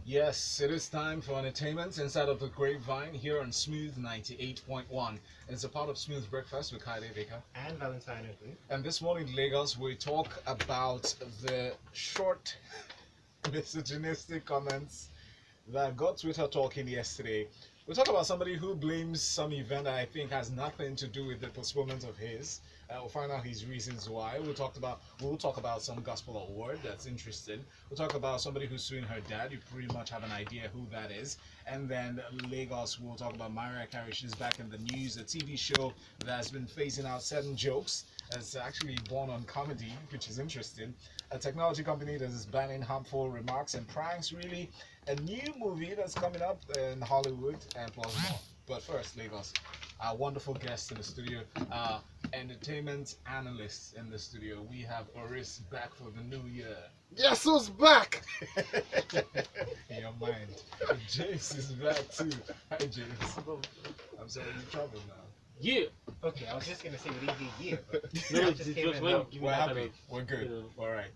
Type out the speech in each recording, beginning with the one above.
Yes, it is time for entertainment inside of the Grapevine here on Smooth 98.1. It's a part of Smooth Breakfast with Kylie Baker. And Valentine Ohu. And this morning in Lagos, we talk about the short misogynistic comments that got Twitter talking yesterday. We talk about somebody who blames some event that I think has nothing to do with the postponement of his. We'll find out his reasons why. We'll talk about some gospel award that's interesting. We'll talk about somebody who's suing her dad. You pretty much have an idea who that is. And then Lagos, we'll talk about Mariah Carey. She's back in the news. A TV show that's been phasing out certain jokes. It's actually born on comedy, which is interesting. A technology company that is banning harmful remarks and pranks. Really, a new movie that's coming up in Hollywood, and plus more. But first, Lagos, our wonderful guest in the studio, entertainment analysts in the studio. We have Oris back for the new year. Yes, who's back? In your mind. James is back too. Hi, James. I'm sorry, you traveled now. Yeah. Okay, I was just gonna say we didn't get year, but No, I it's just came just in when now. give me We're that happy. kind of, We're good. you know. All right.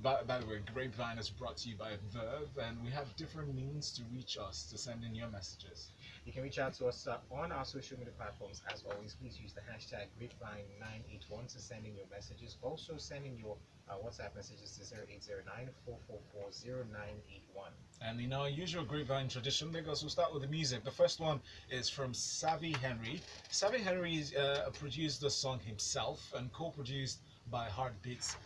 By the way, Grapevine is brought to you by Verve, and we have different means to reach us to send in your messages. You can reach out to us on our social media platforms. As always, please use the hashtag Grapevine981 to send in your messages. Also, send in your WhatsApp messages to 0809-444-0981. And in our usual Grapevine tradition, Lagos, we'll start with the music. The first one is from Savy Henry. Savy Henry produced the song himself and co-produced by Hart.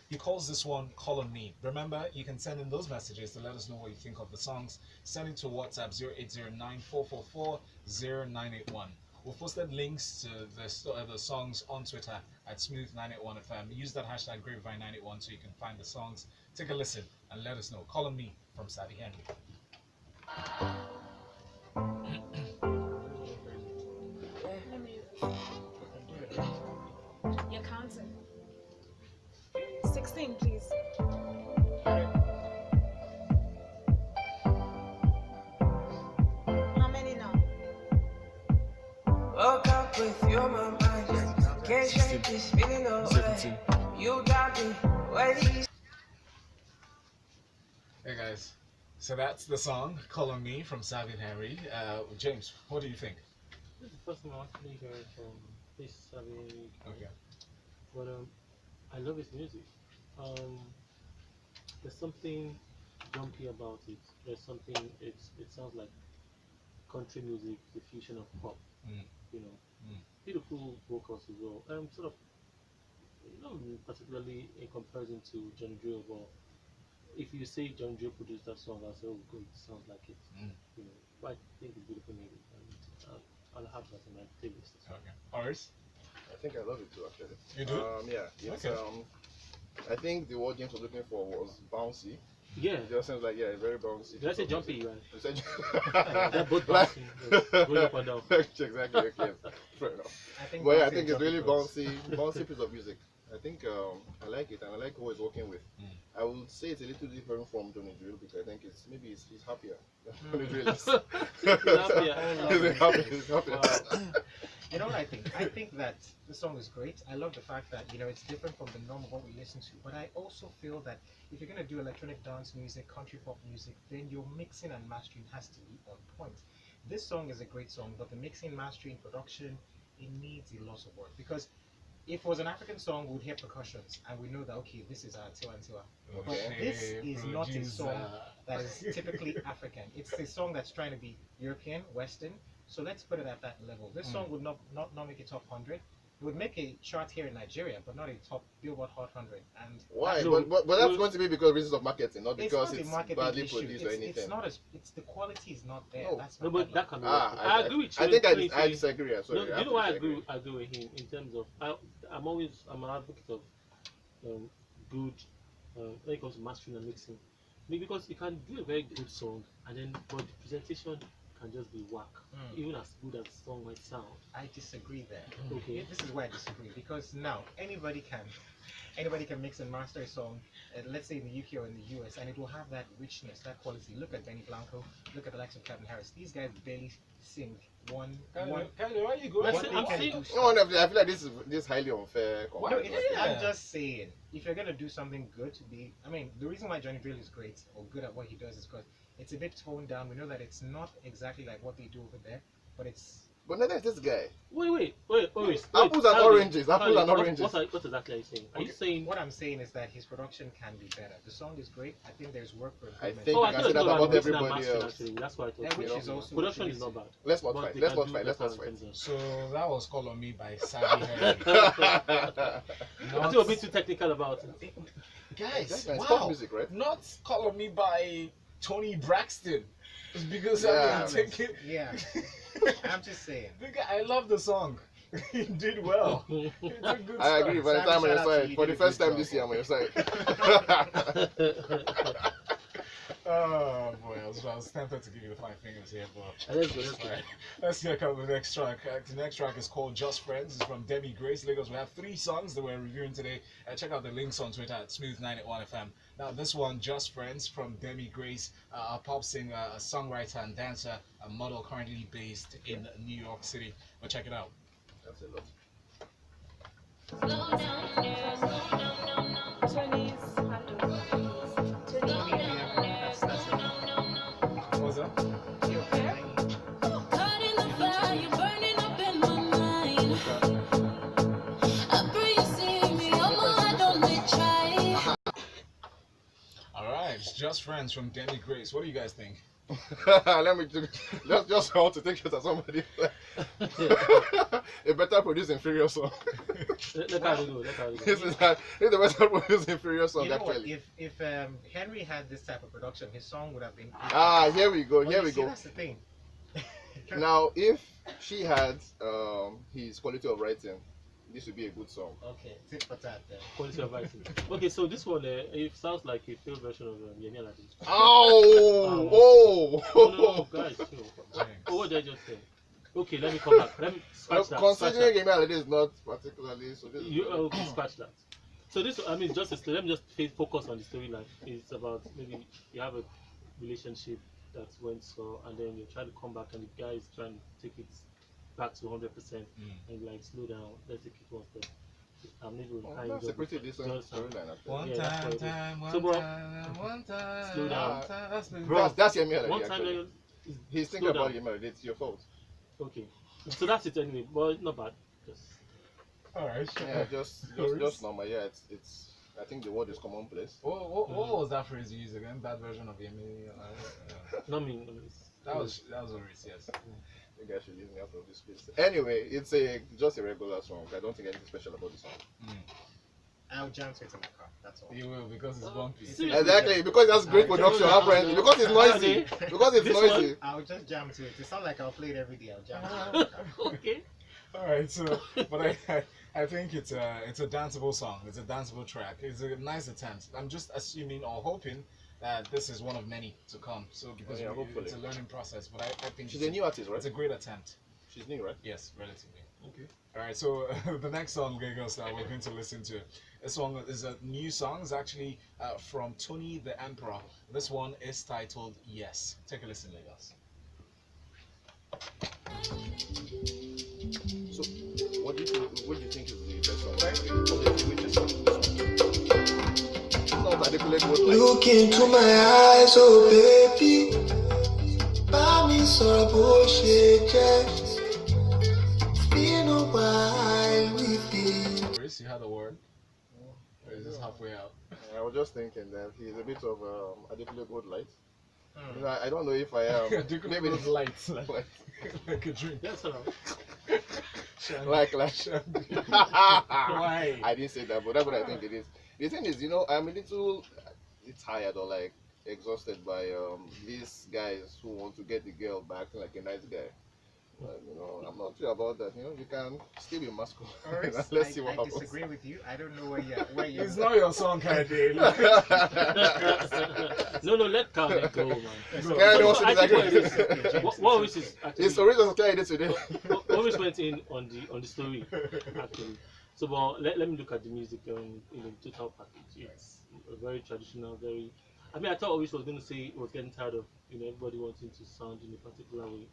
He calls this one Call on Me. Remember, you can send in those messages to let us know what you think of the songs. Send it to WhatsApp 0809-444-0981. We've posted links to the songs on Twitter at Smooth981FM. Use that hashtag Grapevine981 so you can find the songs. Take a listen and let us know. Call on Me from Savy Henry. You're counting. 16, please. How many now? Woke up with you on my mind. Can't shake this feeling away. You got me waiting. Hey guys, so that's the song Call on Me from Savy Henry. James, what do you think? This is the first time I actually heard from this Savy. Okay. But I love his music. There's something jumpy about it. There's something. It sounds like country music, the fusion of pop. You know, beautiful vocals as well. Sort of, not particularly in comparison to John Drill, but if you say John Drill produced that song, I'll say, oh, good, it sounds like it. You know, but I think it's beautiful music, and I'll have that in my playlist. Okay. Ours? I think I love it too, actually. You do? Yeah. Yes. Okay. I think the word James was looking for was bouncy. Yeah. It just sounds like, very bouncy. Did I say jumpy, right? You said They're both bouncing, going up and down. Exactly. Okay. Fair enough. But I think it's really bouncy piece of music. I think I like it, and I like who he's working with. I would say it's a little different from Tony Drill because I think he's happier than Tony Drill is. He's happier. You know what I think? I think that the song is great. I love the fact that, it's different from the norm of what we listen to. But I also feel that if you're going to do electronic dance music, country pop music, then your mixing and mastering has to be on point. This song is a great song, but the mixing, mastering, production, it needs a lot of work. Because if it was an African song, we would hear percussions, and we know that, okay, this is Tiwa and Tiwa. But this is not a song that is typically African. It's a song that's trying to be European, Western. So let's put it at that level. This song would not make a top 100. It would make a chart here in Nigeria, but not a top Billboard Hot 100. And why? But that's going to be because of reasons of marketing, not because it's badly issue. produced or anything. It's not it's the quality is not there. No. That's No, but that can be. I agree with you. I think I Sorry. disagree. Sorry, No, you know why I agree with him in terms of I'm an advocate of good when it comes to mastering and mixing. Because you can do a very good song and then but the presentation can just be whack, even as good as the song might sound. I disagree there. Okay. This is where I disagree, because now anybody can mix and master a song, let's say in the UK or in the US, and it will have that richness, that quality. Look at Benny Blanco, look at the likes of Calvin Harris. These guys barely sing one. Kylie, where you go? What I'm they can saying- do No, stuff. I feel like this is highly unfair. Why? No, Yeah. I'm just saying, if you're gonna do something good to be, I mean, the reason why Johnny Drill is great or good at what he does is because it's a bit toned down. We know that it's not exactly like what they do over there, but it's. But neither is this guy. Wait, Oris. Apples and oranges, apples and oranges. What exactly are you saying? Are you saying? What I'm saying is that his production can be better. The song is great. I think there's work for I improvement. think Oh, you I can thought say it that was about mixing and everybody mastering, else. actually. That's what I thought. Yeah, which You is know, also Production what is you not bad. Let's not But fight. they Let's can not do fight. Let's better not fight. in terms of- So that was Call on Me by Savy. I think we're a bit too technical about it. Guys, It's pop wow. music, right? Not Call on Me by Tony Braxton. It's because Yeah. I mean, take it. Yeah, I'm just saying. The guy, I love the song. He did well. He did good I agree. stuff. By the time I'm on your Shout out to side, you, for you the did a first good time job. this year, I'm on your side. Oh boy, I was tempted to give you the 5 fingers here, but Let's go. Alright, let's check out the next track. The next track is called Just Friends. It's from Demi Grace, Lagos. We have 3 songs that we're reviewing today. Check out the links on Twitter at Smooth981FM. Now, this one, Just Friends, from Demi Grace, a pop singer, a songwriter and dancer, a model currently based in New York City. But check it out. That's a lot. What was that? Caught in the fire, you're burning up in my mind. I pray you see me, I don't try. Alright, it's Just Friends from Demi Grace. What do you guys think? Let me just want to take it as somebody. A better produce inferior song. Let her go. This is a better produce inferior song You know what? actually. If Henry had this type of production, his song would have been. Here we go. But Here you we see, go. That's the thing. Now, if she had his quality of writing, this would be a good song. Okay, tit for tat then. Quality of writing. Okay, so this one, it sounds like a failed version of Yemi Alade. Oh! No, guys. Thanks. What did I just say? Okay, let me come back. Let me scratch that. Considering Game Alade is not particularly so. This is Okay, scratch that. So this, I mean, just let me just focus on the storyline. It's about maybe you have a relationship that went so, and then you're trying to come back, and the guy is trying to take it back to 100%, and like slow down. Let's take it one step. I'm not even that's a pretty decent just- storyline. Actually. One Yeah, that's what it is. time, So, bro, one time. slow down. That's Bro, That's Yemi Alade. one time Actually. is He's slow thinking about down. Yemi Alade. It's your fault. Okay, so that's it anyway. But not bad. Just Alright, Yeah, just normal. Yeah, it's. I think the word is commonplace. What was that phrase you used again? That version of Yemi? not me. That was Oris, yes. You guys should leave me out of this place. Anyway, it's just a regular song. I don't think anything special about the song. I'll jam to it in my car. That's all. You will because it's bumpy. Seriously? Exactly, because that's great production apparently. Because it's noisy. Because it's This noisy. I'll just jam to it. It sounds like I'll play it every day. I'll jam to it. Okay. Alright, so but I think it's a danceable song. It's a danceable track. It's a nice attempt. I'm just assuming or hoping that this is one of many to come. So because Yeah, hopefully. it's a learning process, but I think She's a new artist, right? it's a great attempt. She's new, right? Yes, relatively. Okay. Alright, so the next song, Lagos, that we're going to listen to. This song is a new song. It's actually from Tonie the Emperor. This one is titled Yes. Take a listen, Lagos. So, what do you think is the best song? Which is song? Not articulate what like. Look into my eyes, oh baby. Bá mi sọ̀rọ̀ bó ṣe jẹ́. It's been a while we've been. Chris, you had a word? Or is this halfway out? I was just thinking that he's a bit of articulate good light. You know, I don't know if I am. Maybe it's light, like, like like a drink. That's all. like Why? I didn't say that, but that's what I think it is. The thing is, you know, I'm a little tired or like exhausted by these guys who want to get the girl back acting like a nice guy. I'm not sure about that. You can still be masculine. Oris, Let's see what I happens. disagree with you. I don't know where you're. It's not your song, Kanye. No, let Kanye go, man. Kanye wants to I think disagree. what Oris is actually, It's original Kanye today. Oris went in on the story actually. So, but let me look at the music in the total package. It's a very traditional, very. I mean, I thought Oris was going to say he was getting tired of everybody wanting to sound in a particular way,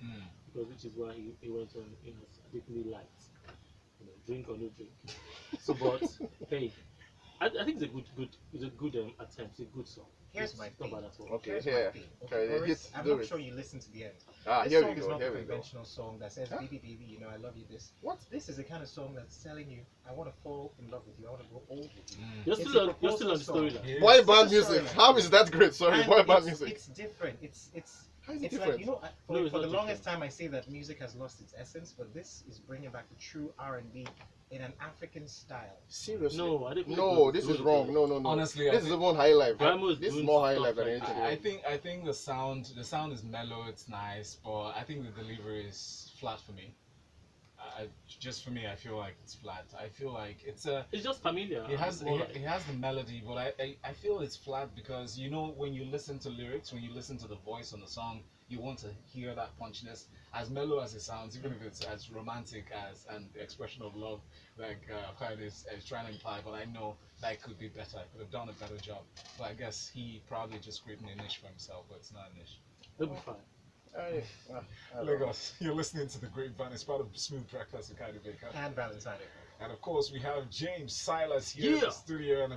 because which is why he went on addictingly light, drink or no drink. So, but hey, I think it's a good attempt. It's a good song. Here's my It's not thing. bad at all. Okay, Here's here. my thing. Okay, Oris, I'm do not it. sure you listened to the end. Ah, This here song we is go. not Here a we go. conventional song that says, Huh? baby, I love you this. What? This is the kind of song that's telling you, I want to fall in love with you, I want to grow old with you. You're It's still a on the proposal storyline. Boy It's band a music. storyline. How is that great? Sorry, And boy band it's- music. It's different. It's How is it it's different? like, No, for it's the not longest different. time I say that music has lost its essence, but this is bringing back the true R&B in an African style. Seriously? No, I didn't. No, this is wrong. No. Honestly, I this is think- even high life. Grandma is This is doing more high stuff life than like anything. I think the sound is mellow, it's nice, but I think the delivery is flat for me. Just for me, I feel like it's flat. I feel like it's just familiar. it has It's more like- it has the melody, but I feel it's flat because when you listen to lyrics, when you listen to the voice on the song, you want to hear that punchiness. As mellow as it sounds, even if it's as romantic as an expression of love, like Hart is trying to imply, but I know that could be better. I could have done a better job. But I guess he probably just created a niche for himself, but it's not a niche. It'll be fine. I don't know. Lagos, you're listening to the Grapevine. It's part of Smooth Breakfast with Kylie Baker. And Valentine. And of course, we have James Silas here in the studio and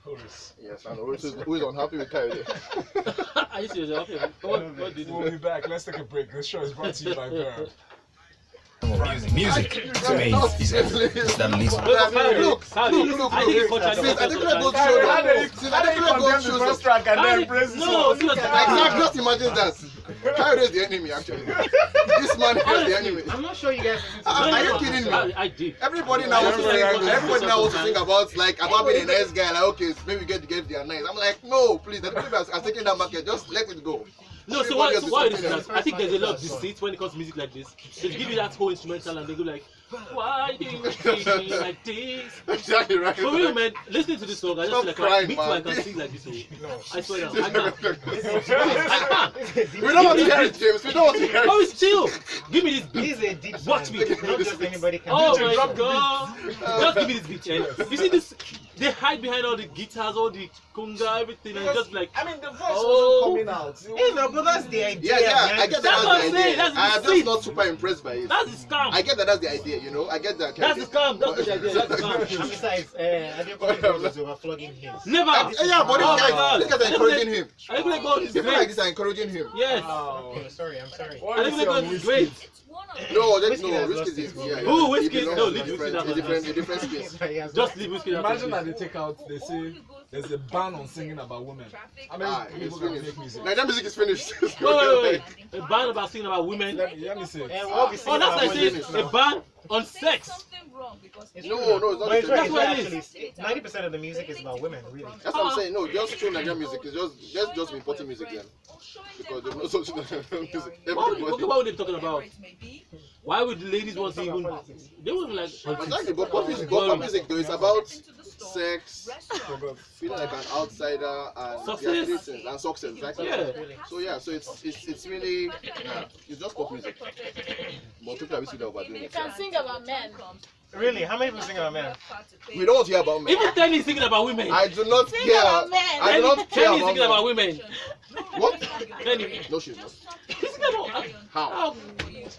Oris. Yes, and Oris who is unhappy with Kylie. Are you serious? Okay. What did We'll be back. Let's take a break. This show is brought to you by Verb. Music to me is the least. Look. I think it's culturally Since I think I go important. to show them. Since I think I go to show them. track and then praise no, seriously. Exactly, just imagine that. Kylie is the enemy, actually. This man is the enemy. I'm not sure you guys listen to Are you kidding me? I did. Everybody now wants to sing. Everybody now wants to sing about being a nice guy. Like, okay, maybe we get to get their nice. I'm like, no, please. The people are taking that market. Just let it go. No, so Everybody why has is to that? sing I think there's a lot of deceit when it comes to music like this. They give you that whole instrumental and they go like, why do you treat me like this? Exactly right. For real, man, listening to this song, I just Stop feel like crying, me too, I man. can sing like this. I swear down. I can't. We don't want to hear it, James. We don't want to hear Oh, it. it's chill. Give me this beat. He's a deep Watch fan. me. Not just anybody can Oh do my it. god! Just give me this beat, and you see this? They hide behind all the guitars, all the conga, everything, and just like, I mean, the voice Oh. wasn't coming out. Hey, no, but that's the idea. Yeah, I man. get That's that. what That's I'm the saying, idea. that's the I'm just deceit. not super impressed by it. that's the scam. I get that's the idea, I get that. That's the scam. That's the idea. That's the And scam. besides, Aigbokhaevbolo is overflogging him. Never. Yeah, but Oh my this God. guy is encouraging him. Aigbokhaevbolo is People like great. this are encouraging him. Yes. Oh. I'm sorry. What do you say Aigbokhaevbolo on is Whiskey? great. No, that's Whiskey no. has Whiskey lost is his yeah. voice. Who? He Whiskey? belongs No, in leave Whiskey different- that in different space. Just leave whiskey. Imagine that they take out, they say there's a ban on singing about women. I mean, Ah, it's people can finished. make music. Nigerian music is finished. Wait. A ban about singing about women. Let me say And it. what we Oh, sing that's about like women saying a ban on sex. is No, true. no, it's not But it's the right. same. That's what it Actually, 90% of the music is about women, really. That's what I'm saying. No, just true Nigerian music. It's just important music then. Because there's no such music. What were they talking about? Why would the ladies want to even? They were like, Exactly, but pop music though, it's about sex, feeling like an outsider, and Success. things, and success. Exactly. Yeah. So yeah, so it's really it's just pop music. But people are used to that overdoing You it. can sing about men. Really? How many people sing about men? We don't want to hear about men. even Tenny is singing about women. I do not Sing care. about men. I do not care Tenny is singing about about women. men. What? Tenny. No, she's not. He's singing about. How?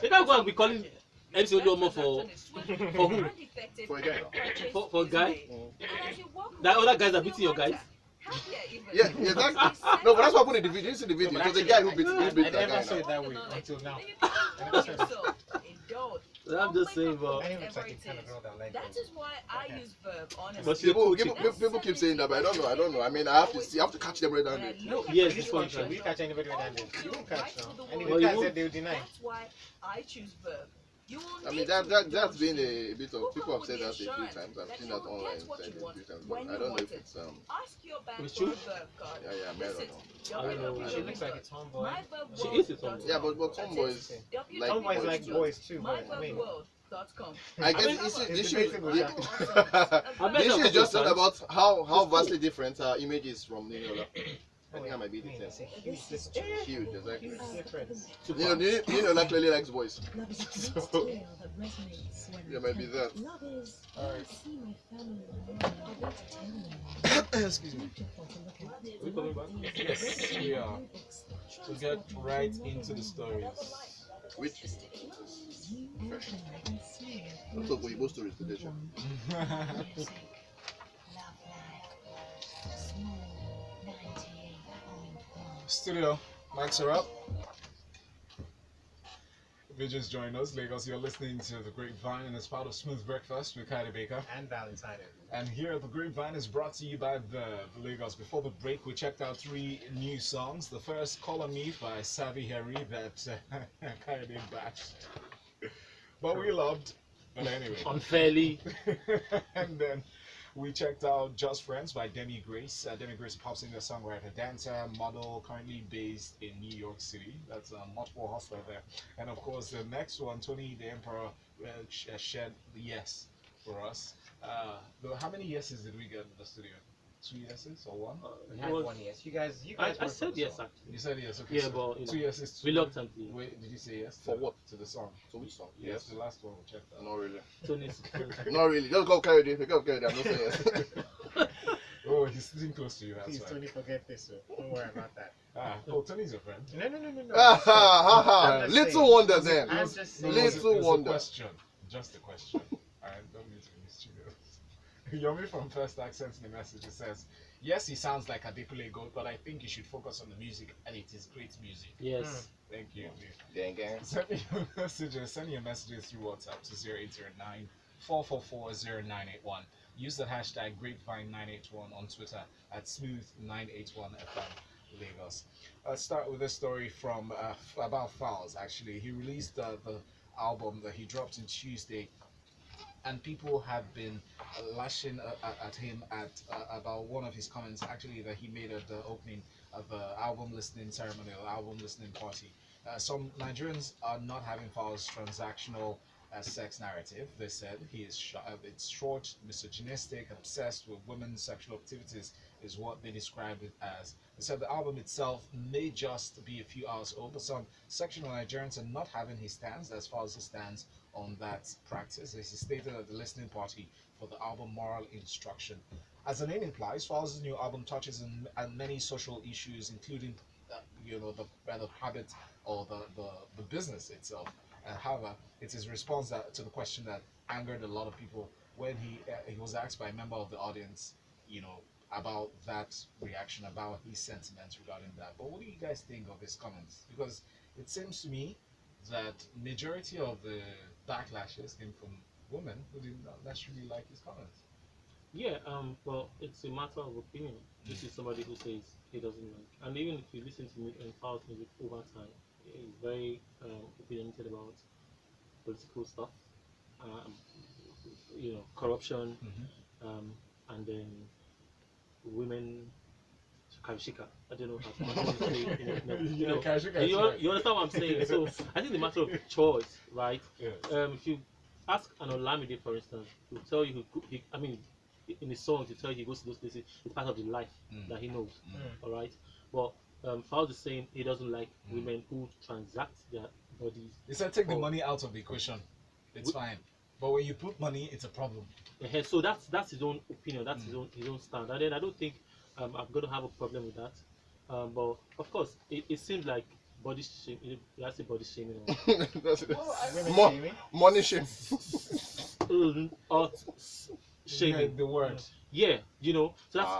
They can't go and be calling MC Oluomo for who? For a guy. For a guy? That other guys are beating your guys? Yeah, exactly. No, but that's what happened in the video. You see the video. It was a guy who beat I that never guy. saw now. it that way until now. I never said it. I'm just saying, I but. didn't look like the kind of girl that liked That it. is why I use verb, honestly. But she's a cool chick. People keep saying that, but I don't know. I mean, I have to catch them right down there. No, Yes, this this one one. should we catch anybody with that name? You won't catch now. And if Well, you you catch won't. it, they'll deny. That's why I choose verb. You will I need mean, to that's indulge been in. a bit Who of, people come have with said the that a few assurance times. I've that seen you that will online get what said you a want few times, when but I you don't know want if it. it's Ask your bank It's for a true. verb card. yeah, I don't Visit know. I don't know. She looks like a tomboy. She is a tomboy. Yeah, but tomboys like Tomboys boys like too. boys too. But I mean, myverbworld.com. I guess mean, the it's issue, debatable, yeah. I bet The issue a is just couple not of about how It's vastly cool. different our image is from Ninola. I think I might be the I mean, same. it's a huge difference. Huge, exactly. Huge difference. Ninola clearly likes boys. Love is a So- great tale that resonates when Yeah, I maybe tell it. that. Love is when Alright. I see my family around, I want to tell them. Excuse me. Beautiful to look at. Are we coming back? Love is Yes, we are. books, To get right into the stories. Which? you and see Let's talk Weibo stories today, Sha. music, love life, small 98.1. Studio, mics are up. If you just joined us, Lagos, you're listening to The Grapevine, and it's part of Smooth Breakfast with Kylie Baker. And Valentine Ohu. And here, The Grapevine is brought to you by the Lagos. Before the break, we checked out 3 new songs. The first, Call on Me by Savy that Kylie bashed. But we loved. But anyway. Unfairly. And then we checked out Just Friends by Demi Grace. Demi Grace, pop singer, songwriter, dancer, model, currently based in New York City. That's a multiple hustler there. And of course, the next one, Tonie the Emperor, shared the yes for us. How many yeses did we get in the studio? 2 yeses or 1? We had 1 yes. You guys I went for said the yes, song. actually. You said yes, okay. Yeah, so but, you know, 2 yeses. reluctantly. Wait, did you say yes? For what? To the song. So which song? Yes, the last one we checked out. Not really. Tony's Not really. Just go carry it. Go carry it. I'm not saying yes. Oh, he's sitting close to you, that's Please, why. Tony, forget this. Don't worry about that. Oh, Tony's your friend. No. Ah, ha, ha, ha. I'm just Little saying. wonder then. I'm just saying. Little it's wonder. a question. Just a question. Alright, don't need to be mischievous. Yomi from First Accent in the message, it says, yes, he sounds like Adepele Gold, but I think you should focus on the music, and it is great music. Yes. Thank you. Gang, gang. Send me your messages. Send your messages through WhatsApp to 0809 444 0981. Use the hashtag Grapevine981 on Twitter at Smooth981FM Lagos. Let's start with a story from about Falz. Actually, he released the album that he dropped on Tuesday, and people have been lashing at him at about one of his comments. Actually, that he made at the opening of the album listening ceremony, or album listening party. Some Nigerians are not having Falz transactional sex narrative. They said he is it's short, misogynistic, obsessed with women's sexual activities is what they described it as. They said the album itself may just be a few hours old, but some sectional Nigerians are not having his stance as far as he stands on that practice. He stated at the listening party for the album Moral Instruction. As the name implies, Falz's new album touches on many social issues, including the habit or the business itself. However, it's his response to the question that angered a lot of people when he was asked by a member of the audience, about that reaction, about his sentiments regarding that. But what do you guys think of his comments? Because it seems to me that majority of the backlashes came from women who did not necessarily like his comments. Yeah, well, it's a matter of opinion. This is somebody who says he doesn't like, and even if you listen to me and Falz music over time, he's very opinionated about political stuff, corruption, and then women. Kashika. I don't know how to say you understand what I'm saying? So I think the matter of choice, right? Yes. If you ask an Olamide, for instance, he'll tell you in his song to tell you he goes to those places, it's part of the life that he knows. Alright? But Falz is saying he doesn't like women who transact their bodies. He said take the money out of the equation. It's fine. But when you put money, it's a problem. So that's his own opinion, that's his own stand. And then I don't think I'm going to have a problem with that. But of course, it seems like body shaming. That's a body shaming. That's it. Shaming? Money shame. Art shaming. The word. Yeah, so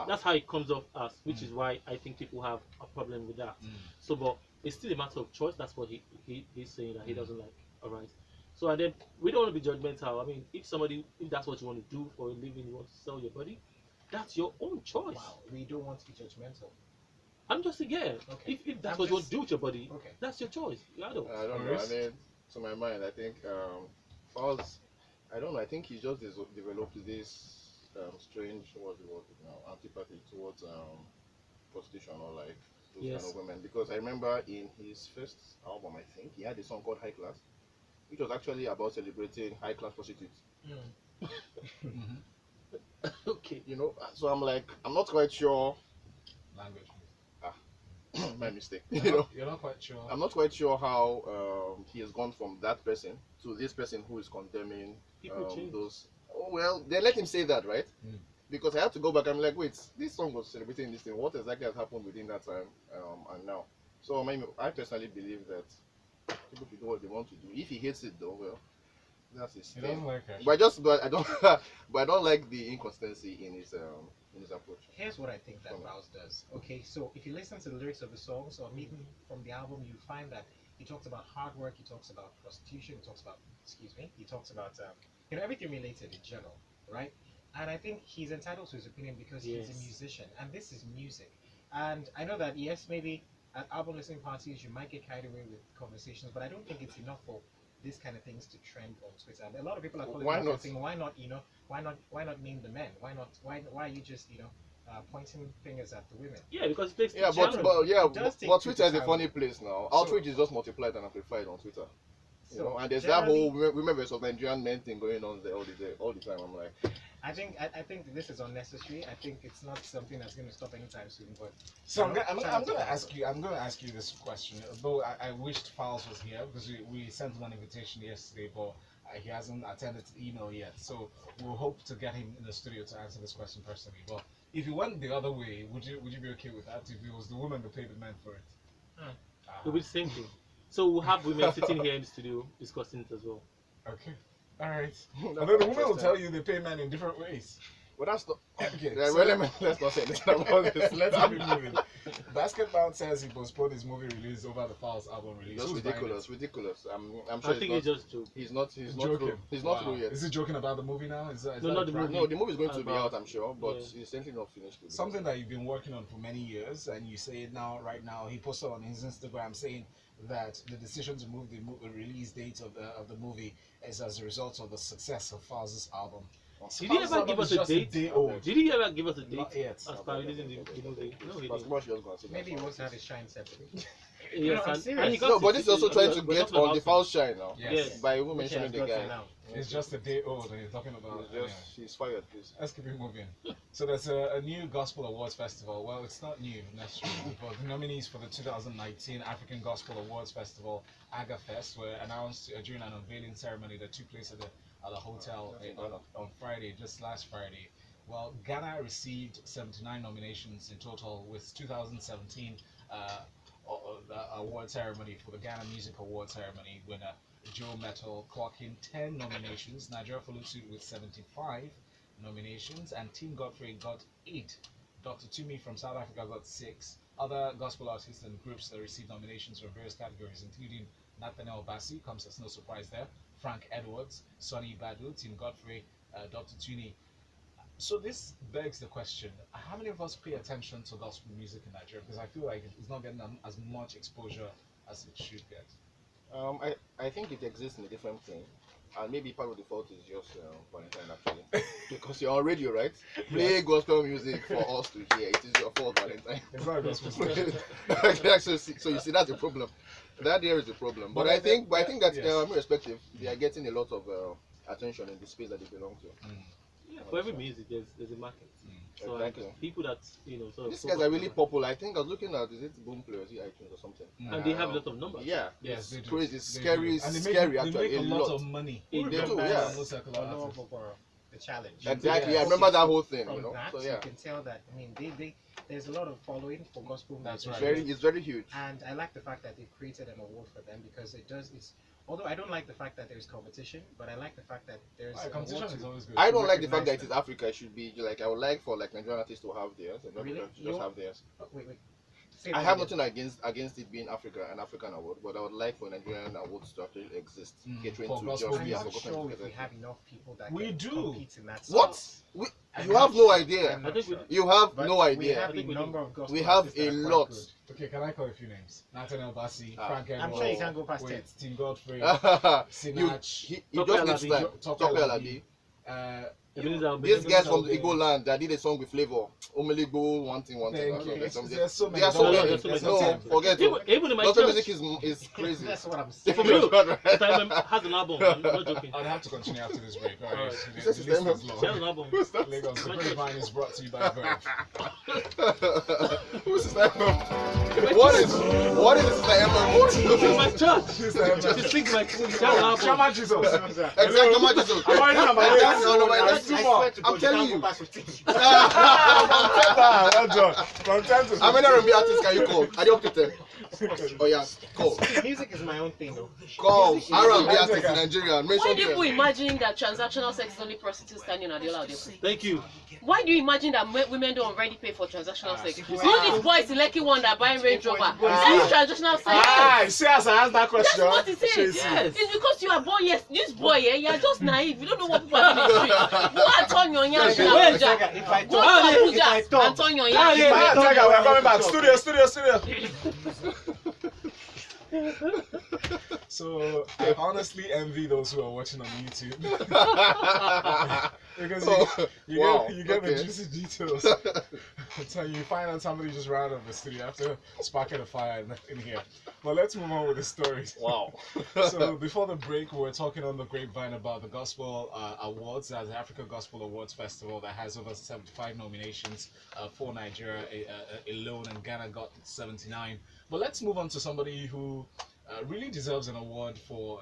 that's how it comes off as, which is why I think people have a problem with that. So, but it's still a matter of choice. That's what he's saying that he doesn't like. All right. So, and then we don't want to be judgmental. I mean, if that's what you want to do for a living, you want to sell your body, that's your own choice. Wow, we don't want to be judgmental. I'm just saying, Okay. if that's what you want to do with your body, Okay. that's your choice. I don't I don't know. I mean, to my mind, I think Falz, I don't know. I think he just developed this strange, what's the word now, antipathy towards prostitution or like those kind of women. Because I remember in his first album, I think he had a song called High Class, which was actually about celebrating high class prostitutes. Okay. You know, so I'm like, I'm not quite sure. Language. My mistake. You're not quite sure. I'm not quite sure how he has gone from that person to this person who is condemning those. Oh, well, they let him say that, right? Because I had to go back. I'm like, wait, this song was celebrating this thing. What exactly has happened within that time and now? So I personally believe that people can do what they want to do. If he hates it, though, well, that's his He thing. doesn't like it. But I don't, but I don't like the inconsistency in his approach. Here's what I think that Falz does. Okay, so if you listen to the lyrics of the songs or even from the album, you find that he talks about hard work, he talks about prostitution, he talks about, he talks about, everything related in general, right? And I think he's entitled to his opinion because he's a musician, and this is music. And I know that, yes, maybe at album listening parties, you might get carried away with conversations, but I don't think it's enough for these kind of things to trend on Twitter. A lot of people are calling out saying, why not name the men? Why are you just, pointing fingers at the women? Yeah, because it takes but Twitter is a funny place now. Outrage is just multiplied and amplified on Twitter. You know, and there's that whole women versus Nigerian men thing going on there all the time. I'm like, I think this is unnecessary. I think it's not something that's going to stop anytime soon. But so I'm going to ask you this question. Though I wished Falz was here because we sent him an invitation yesterday, but he hasn't attended the email yet. So we'll hope to get him in the studio to answer this question personally. But if you went the other way, would you be okay with that? If it was the woman that paid the men for it? It'll be the same thing. So we'll have women sitting here in the studio discussing it as well. Okay. All right. And then the woman will tell you they pay men in different ways. well, that's not. Okay. Yeah, well, let's not say anything about this. Let's keep it moving. Basketmouth says he postponed his movie release over the Falz album release. That's Who's ridiculous. I'm sure. I think it's just joke. He's not joking. through. He's not through yet. Is he joking about the movie now? Not the movie. No, the movie is going to be out, I'm sure, but it's simply not finished. Something that you've been working on for many years, and you say it now, right now. He posted on his Instagram saying that the decision to move the release date of the movie is as a result of the success of Falz's album. Did he ever give us a date? Did he ever give us a date? Not yet. As per releasing the movie? No, he didn't. Maybe he wants to have his shine separately. Yes, I'm serious. he got No, but this is also trying to we're get talking on about the Falz shine now. Yes. By even mentioning the guy. It's just a day old, and he's talking about. He's fired, please. Let's keep it moving. So there's a new Gospel Awards Festival. Well, it's not new necessarily, but the nominees for the 2019 African Gospel Awards Festival, AgaFest, were announced during an unveiling ceremony that took place at the hotel on Friday, just last Friday. Well, Ghana received 79 nominations in total, with 2017 award ceremony for the Ghana Music Award ceremony winner Joe Metal clocking 10 nominations. Nigeria followed suit with 75 nominations, and Team Godfrey got 8. Dr. Tonie from South Africa got 6. Other gospel artists and groups that received nominations from various categories, including Nathaniel Bassey, comes as no surprise there, Frank Edwards, Sonny Badu, Team Godfrey, Dr. Tonie. So this begs the question, how many of us pay attention to gospel music in Nigeria? Because I feel like it's not getting as much exposure as it should get. I think it exists in a different thing, and maybe part of the fault is just Valentine actually, because you're on radio, right? Play gospel music for us to hear. It is your fault, Valentine. It's not a gospel So you see, that's the problem. That there is the problem. But I think that irrespective, they are getting a lot of attention in the space that they belong to. Yeah, for every music, there's a market. So Exactly. people that sort of These guys are really popular. I think I was looking at, is it Boomplay or is it iTunes or something? and they have a lot of numbers. Yeah. Yes, they do. Crazy, They scary, do. And scary they actually. make a lot of money. They do, yeah. The challenge. Exactly. I remember that whole thing. From You know. that, So yeah, you can tell that. I mean, there's a lot of following for gospel That's music. right. it's very huge. And I like the fact that they've created an award for them because although I don't like the fact that there's competition, but I like the fact that there's Competition is always good. I don't like the fact that it is Africa. It should be like, I would like for like Nigerian artists to have theirs, and Really? not just have theirs. Oh, wait. Say I that have again. nothing against it being Africa, an African award, but I would like for Nigerian awards to actually exist, catering For to gospel just I'm be a not forgotten sure if music. we have enough people that We can do. compete in that. What? space. You have no idea. I'm not I think sure. You have But no We idea. have I think a we number of gospel We have artists that a are quite lot. good. Okay, can I call a few names? Nathaniel Bassey, Ah. Frank I'm Edward, sure you can't go past 10. with Team Godfrey, you Sinach, you just need time. Tope Tope Alabi, Alabi. Ebenezer These Obey. guys from the Igbo land that did a song with flavor. Omele go one thing. Thank you. There's There's so many. There are so Don't many. worry, there's so No, many. forget it. Even in my Gospel church, music is crazy. That's what I'm saying. for real, if I remember, has an album. I'm not joking. I'll have to continue after this break. All right. Alright. The This is list is Demi. She has an long. album. Lagos, the Grapevine is brought to you by Verve. Who's this Emperor? What is this Emperor? She's in my church. She's the Emperor. She sings my. She has an album. Shaman Jesus. Exactly, come on, Jesus. I'm already on my list. No, I that's too swear far. to I'm God, telling can't you. go past 15. Well done. From 10 to How many 15. R&B artists can you call? Are you up to 10? Oh yeah, call. Music is my own thing, though. Call Music is- R&B artists in Nigeria. Why Mention do people them. imagine that transactional sex is only prostitutes standing on the other place? Thank you. Why do you imagine that women don't already pay for transactional sex? if we All are- these boys in Lekki one that buying Range Rover. Ah. That's transactional sex. Ah, you see as I asked that That's question. what it is. Tracy. Yes. It's because you are born, yes, this boy, you're just naive. You don't know what people are doing in the street. Go and turn your yam to Wait, Abuja. if I Go talk, to if I Abuja talk, and turn your Ah, yam. yeah. Ah, Tiger, we're coming back. Studio. So I honestly envy those who are watching on YouTube because you get the okay. juicy details. So you find out somebody just ran out of the studio after sparking a fire in here. But let's move on with the stories. Wow. So before the break, we were talking on the Grapevine about the Gospel Awards, the Africa Gospel Awards Festival that has over 75 nominations for Nigeria alone, and Ghana got 79. But let's move on to somebody who really deserves an award for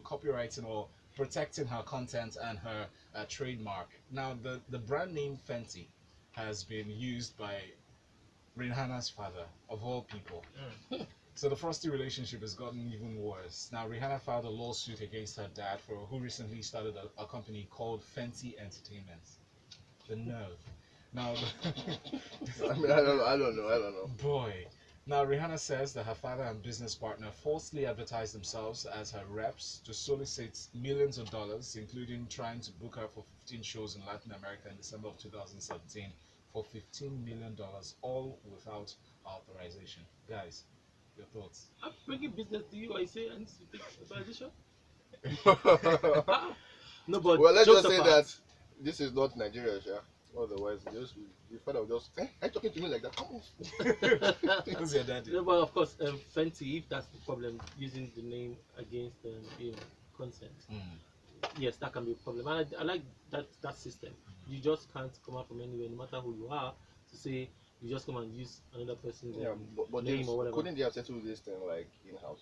copywriting or protecting her content and her trademark. Now, the brand name Fenty has been used by Rihanna's father, of all people. So the frosty relationship has gotten even worse. Now, Rihanna filed a lawsuit against her dad who recently started a company called Fenty Entertainment. The nerve. Now, I mean, I don't know. boy. Now, Rihanna says that her father and business partner falsely advertised themselves as her reps to solicit millions of dollars, including trying to book her for 15 shows in Latin America in December of 2017 for $15 million, all without authorization. Guys, your thoughts? I'm bringing business to you. I say I need to take authorization. No, but Well, let's jokes just say apart, that this is not Nigeria, yeah. Otherwise, your father will just, are you talking to me like that? Come on. Who's your daddy? No, but of course, Fenty, if that's the problem, using the name against consent, yes, that can be a problem. And I like that system. You just can't come out from anywhere, no matter who you are, to say you just come and use another person's Yeah, but name or whatever. couldn't they have settled this thing like in-house?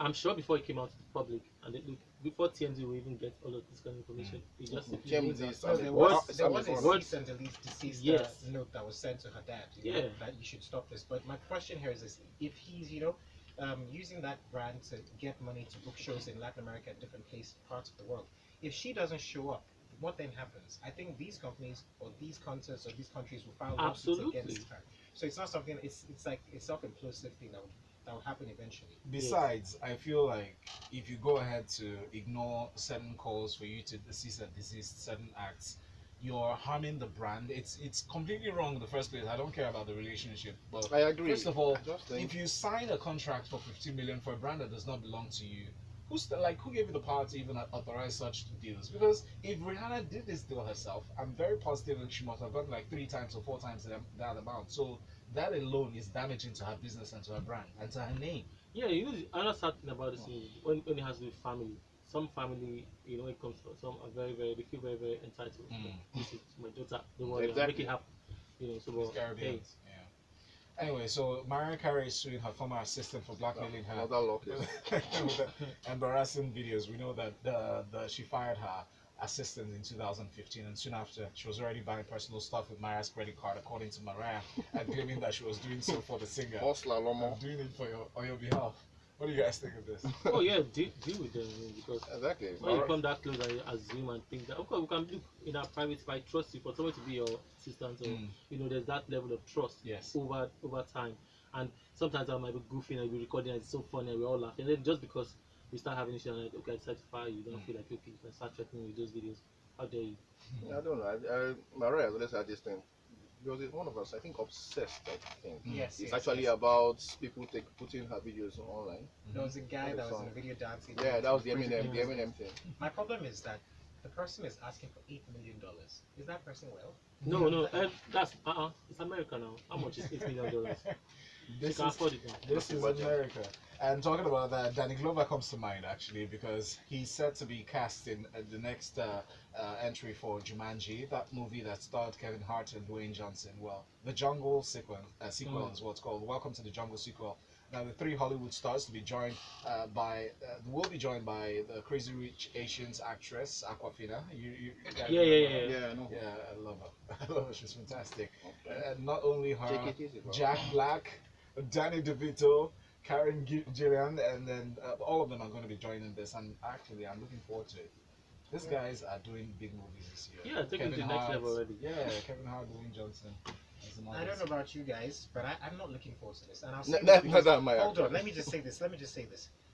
I'm sure before it came out to the public, and before TMZ will even get all of this kind of information, it just TMZ, No, there What- was a what- cease and desist Yes. note that was sent to her dad. Yeah. That you should stop this. But my question here is this: if he's using that brand to get money to book shows in Latin America and different parts of the world, if she doesn't show up, what then happens? I think these companies or these concerts or these countries will file lawsuits Absolutely. against her. So it's not something. It's like a self-implosive thing that will happen eventually. Besides, I feel like if you go ahead to ignore certain calls for you to cease and desist certain acts, you're harming the brand. It's completely wrong in the first place. I don't care about the relationship, but I agree. first of all, I just think- if you sign a contract for 50 million for a brand that does not belong to you, who gave you the power to even authorize such deals? Because if Rihanna did this deal herself, I'm very positive that she must have gotten like 3 times or 4 times that amount. So that alone is damaging to her business and to her brand and to her name. Yeah, another sad thing about this is when it has to do with family. Some family, when it comes to some are they feel very, very entitled. This is my daughter, don't worry, I'll make it happen. So It's Caribbeans, yeah. Anyway, so Mariah Carey is suing her former assistant for blackmailing her Another lock. with the embarrassing videos. We know that she fired her assistant in 2015, and soon after she was already buying personal stuff with Mariah's credit card, according to Mariah, and claiming that she was doing so for the singer. Hustler, Lomo. Doing it on your behalf. What do you guys think of this? Oh yeah, deal with them because Exactly. when you come that close, I assume and think that of course we can look in our private. If I trust you for someone to be your assistant, or there's that level of trust Yes. over time. And sometimes I might be goofing and be recording, and it's so funny, and we're all laughing. And then just because we start having issues, I'm like, okay, I decided to fire you. Don't feel like, okay, you can start threatening with those videos. How dare you? I don't know. Mariah has always had this thing. There was one of us, I think, obsessed. I think. Yes, It's yes, actually yes. about people putting her videos online. There was a guy that was in a video dancing. Yeah, that was the Crazy Eminem videos. thing. My problem is that the person is asking for $8 million. Is that person well? No, that's it's America now. How much is $8 million? This You can is, afford it now. this is America. And talking about that, Danny Glover comes to mind actually because he's set to be cast in the next entry for Jumanji, that movie that starred Kevin Hart and Dwayne Johnson. Well, the Jungle sequel is what's called. Welcome to the Jungle sequel. Now, the 3 Hollywood stars to be joined will be joined by the Crazy Rich Asians actress Aquafina. You guys Yeah. I know. Yeah, I love her. I love her. She's fantastic. Okay. Not only her, Take it easy, bro. Jack Black, Danny DeVito, Karen Gillian, and then all of them are going to be joining this. And actually, I'm looking forward to it. These guys are doing big movies this year. Yeah, taking it to the next level already. Yeah, Kevin Hart, Dwayne Johnson. I don't know about you guys, but I'm not looking forward to this. And I'll say Not this because- that, Maya. hold on, let me just say this.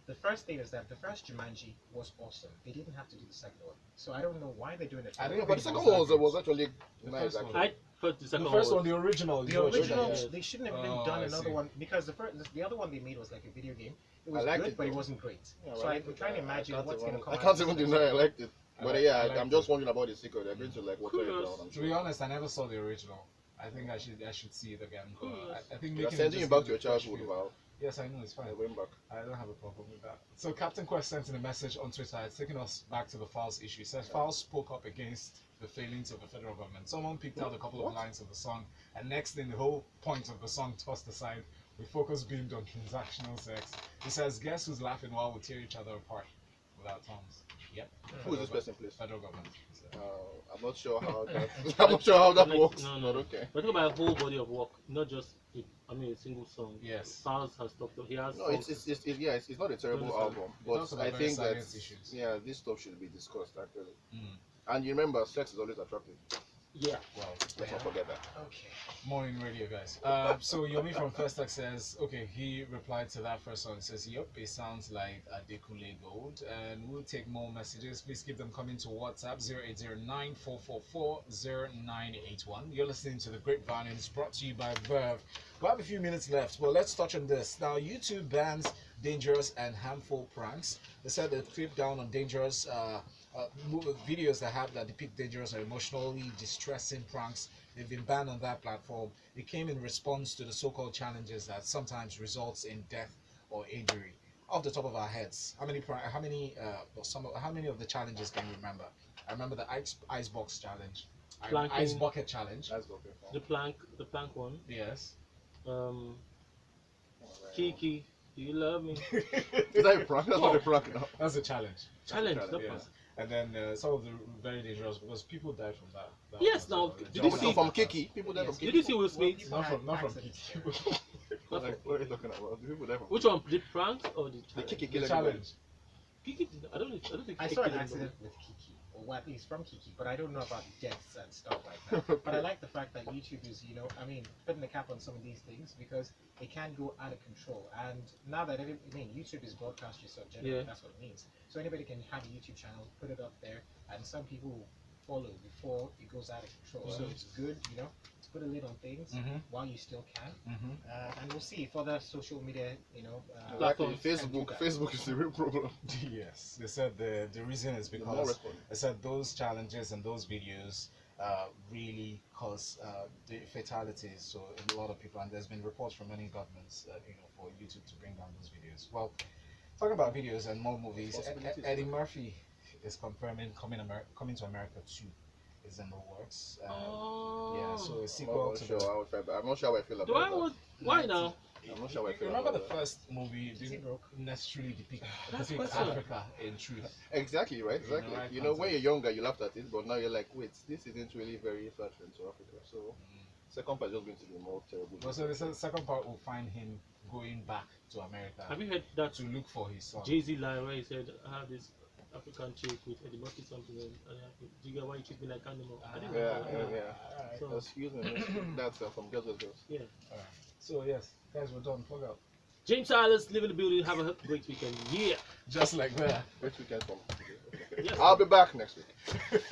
The first thing is that the first Jumanji was awesome. They didn't have to do the second one, so I don't know why they're doing it. I Yeah, didn't but the think second it one that was great. actually The nice. first one. Actually. I thought the second The one first was, one, the original. The George, original, yeah. they shouldn't have even Oh, done I another see. one because the other one they made was like a video game. It was liked good, it, but it though. wasn't great. Yeah, So I I'm liked it. trying to imagine what's going to come I out. can't even deny I liked it. But I yeah, liked I'm it. just wondering about the sequel. They're going to like water it Kudos. down. I'm To sure. be honest, I never saw the original. I think I should see it again. But I think You're making it sending you just back give to your it a fresh childhood, feel. Val. Yes, I know, it's fine. They're going back. I don't have a problem with that. So Captain Quest sent in a message on Twitter. It's taking us back to the Falz issue. It says Falz spoke up against the failings of the federal government. Someone picked out a couple of lines of the song, and next thing, the whole point of the song tossed aside, with focus beamed on transactional sex. It says, guess who's laughing while we tear each other apart without tongues? Yep. Who is this person, please? Federal government. I'm not sure how that. I'm not sure how that Like, works. no. But okay. We're talking about a whole body of work, not just a single song. Yes. Falz has talked. He has. No, it's not a terrible Understand. album, It talks but about I very think that salient issues. yeah, this stuff should be discussed actually. Mm. And you remember, sex is always attractive. Yeah. Well, Let's not forget that. Okay. morning radio, guys. So Yomi from First Tech says, okay, he replied to that first one. Says, yep, it sounds like Adekule Gold. And we'll take more messages. Please keep them coming to WhatsApp 0809-444-0981. You're listening to The Grapevine, and it's brought to you by Verve. We have a few minutes left. Well, let's touch on this. Now, YouTube bans dangerous and harmful pranks. They said they clipped down on dangerous videos that depict dangerous or emotionally distressing pranks. They've been banned on that platform. It came in response to the so-called challenges that sometimes results in death or injury. Off the top of our heads, how many of the challenges can you remember? I remember the ice box challenge, ice bucket challenge. That's okay. The plank one. Yes. Kiki, do you love me? Is that a prank? That's not a prank now. That's a challenge. Challenge. Challenge, Not Yeah. prank. And then some of the very dangerous because people died from that. Yes, one. now, So, did you see- From Kiki? People die from Did Kiki? you see Will Smith? Not from accidents. Kiki. Like, what are you talking about? The people die from Which one? The prank or the The challenge? Kiki The kill everybody. challenge. Kiki did, I don't think I Kiki saw an killed accident anybody. with Kiki, or well, at least from Kiki, but I don't know about deaths and stuff like that. But I like the fact that YouTube is, putting the cap on some of these things because it can go out of control. And now that YouTube is broadcast yourself, generally, Yeah. that's what it means. So anybody can have a YouTube channel, put it up there, and some people will follow before it goes out of control. So it's good, to put a lid on things while you still can. And we'll see for the social media, Like Platforms Facebook. Facebook is the real problem. Yes, they said the reason is The more because response. they said those challenges and those videos really cause the fatalities. So a lot of people, and there's been reports from many governments, for YouTube to bring down those videos. Well, talking about videos and more movies, Possibilities, Eddie Murphy is confirming coming to America 2 is in the works. Yeah, so a I'm sequel not to sure the. how I feel. I'm not sure how I feel Do I about that. want? Why now? I'm not sure how I feel Remember about the that. first movie Is he didn't broke? necessarily depict That's depict question. Africa in truth. Exactly, right? Exactly. right You know, when context. you're younger, you laughed at it, but now you're like, wait, this isn't really very flattering to Africa. So, second part is just going to be more terrible. Well, so the second part will find him going back to America Have you heard that to look for his son. Jay-Z line where he said, I have this African chick with Eddie Murphy something, and do you get why you treat me like animal? I didn't Yeah, know. yeah, yeah. So, Excuse me, that's from Girls with Girls. yeah. So yes, guys, we're done. Plug out. James Silas, live in the building. Have a great weekend. Yeah. Just like that. Which weekend from? Yes. I'll be back next week.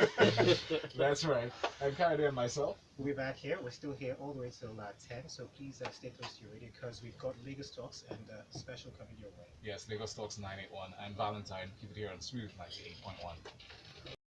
That's right. And Kennedy and myself. We'll be back here. We're still here all the way till 10. So please stay close to your radio because we've got Lagos Talks and special coming your way. Yes, Lagos Talks 981 and Valentine. Keep it here on Smooth 98.1.